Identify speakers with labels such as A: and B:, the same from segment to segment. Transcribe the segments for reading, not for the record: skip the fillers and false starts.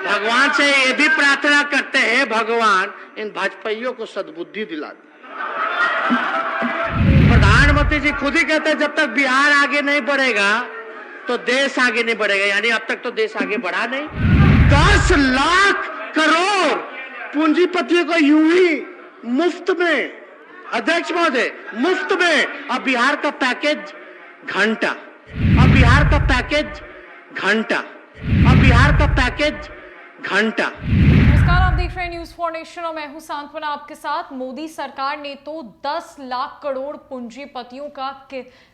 A: भगवान से ये भी प्रार्थना करते हैं, भगवान इन भाजपाइयों को सद्बुद्धि दिला दे। प्रधानमंत्री जी खुद ही कहते हैं जब तक बिहार आगे नहीं बढ़ेगा तो देश आगे नहीं बढ़ेगा, यानी अब तक तो देश आगे बढ़ा नहीं। 10 लाख करोड़ पूंजीपतियों को यूं ही मुफ्त में, अध्यक्ष महोदय, मुफ्त में। अब बिहार का पैकेज घंटा, अब बिहार का पैकेज घंटा, अब बिहार का पैकेज घंटा।
B: नमस्कार, आप देख रहे हैं न्यूज़ फॉर नेशन और मैं हूं सांत्वना आपके साथ। मोदी सरकार ने तो 10 लाख करोड़ पूंजीपतियों का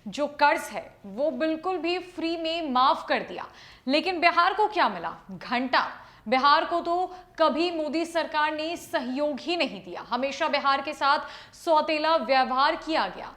B: जो कर्ज है वो बिल्कुल भी फ्री में माफ कर दिया, लेकिन बिहार को क्या मिला? घंटा। बिहार को तो कभी मोदी सरकार ने सहयोग ही नहीं दिया, हमेशा बिहार के साथ सौतेला व्यवहार किया गया।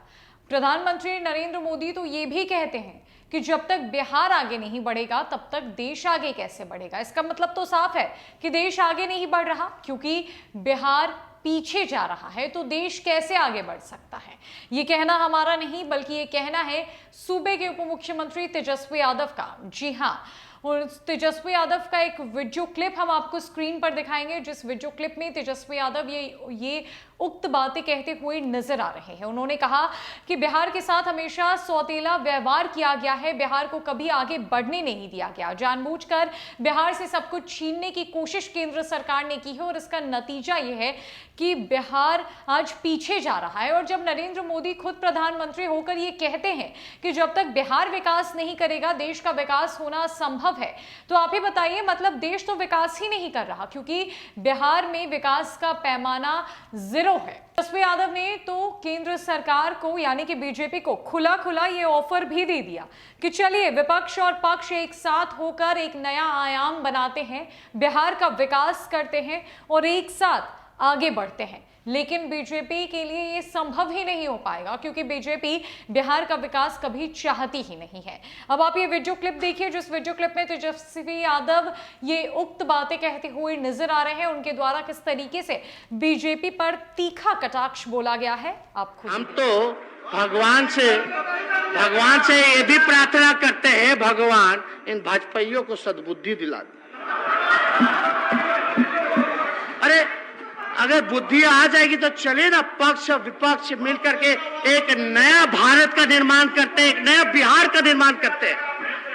B: प्रधानमंत्री नरेंद्र मोदी तो ये भी कहते हैं कि जब तक बिहार आगे नहीं बढ़ेगा तब तक देश आगे कैसे बढ़ेगा। इसका मतलब तो साफ है कि देश आगे नहीं बढ़ रहा, क्योंकि बिहार पीछे जा रहा है तो देश कैसे आगे बढ़ सकता है। ये कहना हमारा नहीं, बल्कि ये कहना है सूबे के उप मुख्यमंत्री तेजस्वी यादव का। जी हाँ, और तेजस्वी यादव का एक वीडियो क्लिप हम आपको स्क्रीन पर दिखाएंगे, जिस वीडियो क्लिप में तेजस्वी यादव ये उक्त बातें कहते हुए नजर आ रहे हैं। उन्होंने कहा कि बिहार के साथ हमेशा सौतेला व्यवहार किया गया है, बिहार को कभी आगे बढ़ने नहीं दिया गया। जानबूझकर बिहार से सब कुछ छीनने की कोशिश केंद्र सरकार ने की है और इसका नतीजा यह है कि बिहार आज पीछे जा रहा है। और जब नरेंद्र मोदी खुद प्रधानमंत्री होकर ये कहते हैं कि जब तक बिहार विकास नहीं करेगा देश का विकास होना असंभव है, तो आप ही बताइए, मतलब देश तो विकास ही नहीं कर रहा, क्योंकि बिहार में विकास का पैमाना जीरो है। तेजस्वी यादव ने तो केंद्र सरकार को यानी कि बीजेपी को खुला खुला ये ऑफर भी दे दिया कि चलिए विपक्ष और पक्ष एक साथ होकर एक नया आयाम बनाते हैं, बिहार का विकास करते हैं और एक साथ आगे बढ़ते हैं। लेकिन बीजेपी के लिए ये संभव ही नहीं हो पाएगा, क्योंकि बीजेपी बिहार का विकास कभी चाहती ही नहीं है। अब आप ये वीडियो क्लिप देखिए, जिस वीडियो क्लिप में तेजस्वी यादव ये उक्त बातें कहते हुए नजर आ रहे हैं। उनके द्वारा किस तरीके से बीजेपी पर तीखा कटाक्ष बोला गया है, आप खुद।
A: हम तो भगवान से ये भी प्रार्थना करते हैं, भगवान इन भाजपाइयों को सद्बुद्धि दिला दे। अरे अगर बुद्धि आ जाएगी तो चले ना, पक्ष और विपक्ष मिलकर के एक नया भारत का निर्माण करते हैं, एक नया बिहार का निर्माण करते हैं,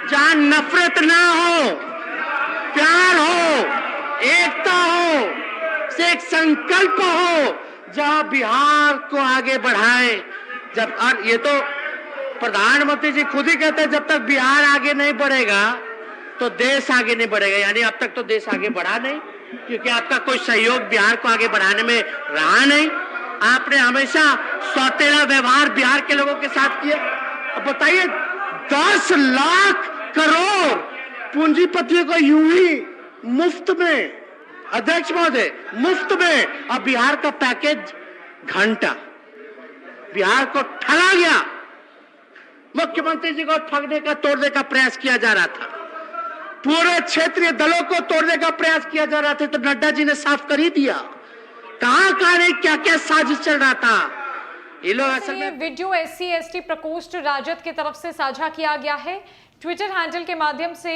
A: जहां नफरत ना हो, प्यार हो, एकता हो, से एक संकल्प हो, जहां बिहार को आगे बढ़ाए। जब और ये तो प्रधानमंत्री जी खुद ही कहते हैं जब तक बिहार आगे नहीं बढ़ेगा तो देश आगे नहीं बढ़ेगा, यानी अब तक तो देश आगे बढ़ा नहीं, क्योंकि आपका कोई सहयोग बिहार को आगे बढ़ाने में रहा नहीं। आपने हमेशा सौतेला व्यवहार बिहार के लोगों के साथ किया। अब बताइए, 10 लाख करोड़ पूंजीपतियों को यूं ही मुफ्त में, अध्यक्ष महोदय, मुफ्त में। अब बिहार का पैकेज घंटा, बिहार को ठगा गया। मुख्यमंत्री जी को ठगने का, तोड़ने का प्रयास किया जा रहा था, पूरे क्षेत्रीय दलों को तोड़ने का प्रयास किया जा रहा था, तो नड्डा जी ने साफ कर ही दिया कहां नहीं, क्या क्या साजिश चल रहा था। ये लोग असल में
B: वीडियो SC/ST प्रकोष्ठ राजद की तरफ से साझा किया गया है। ट्विटर हैंडल के माध्यम से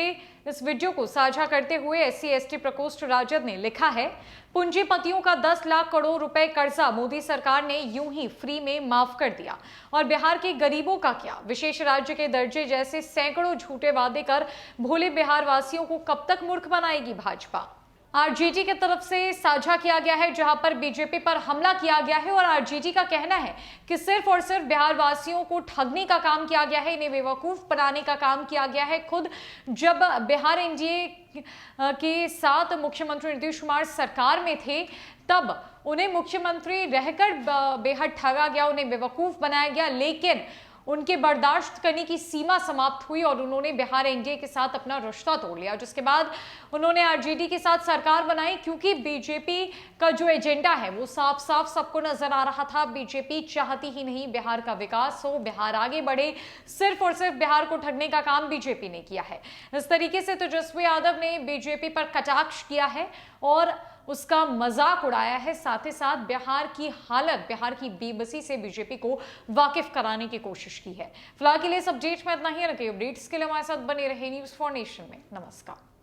B: इस वीडियो को साझा करते हुए SC/ST प्रकोष्ठ राजद ने लिखा है, पूंजीपतियों का 10 लाख करोड़ रुपए कर्जा मोदी सरकार ने यूं ही फ्री में माफ कर दिया, और बिहार के गरीबों का क्या, विशेष राज्य के दर्जे जैसे सैकड़ों झूठे वादे कर भोले बिहार वासियों को कब तक मूर्ख बनाएगी भाजपा। आरजेडी की तरफ से साझा किया गया है, जहां पर बीजेपी पर हमला किया गया है, और आरजेडी का कहना है कि सिर्फ और सिर्फ बिहार वासियों को ठगने का काम किया गया है, इन्हें बेवकूफ बनाने का काम किया गया है। खुद जब बिहार एनडीए के साथ मुख्यमंत्री नीतीश कुमार सरकार में थे, तब उन्हें मुख्यमंत्री रहकर बेहद ठगा गया, उन्हें बेवकूफ बनाया गया, लेकिन उनके बर्दाश्त करने की सीमा समाप्त हुई और उन्होंने बिहार एनडीए के साथ अपना रिश्ता तोड़ लिया, जिसके बाद उन्होंने आरजेडी के साथ सरकार बनाई, क्योंकि बीजेपी का जो एजेंडा है वो साफ साफ सबको नजर आ रहा था। बीजेपी चाहती ही नहीं बिहार का विकास हो, बिहार आगे बढ़े, सिर्फ और सिर्फ बिहार को ठगने का काम बीजेपी ने किया है। इस तरीके से तेजस्वी यादव ने बीजेपी पर कटाक्ष किया है और उसका मजाक उड़ाया है, साथ ही साथ बिहार की हालत, बिहार की बेबसी से बीजेपी को वाकिफ कराने की कोशिश की है। फिलहाल के लिए इस अपडेट में इतना ही। रखिए अपडेट्स के लिए हमारे साथ बने रहे न्यूज़ फॉर नेशन में। नमस्कार।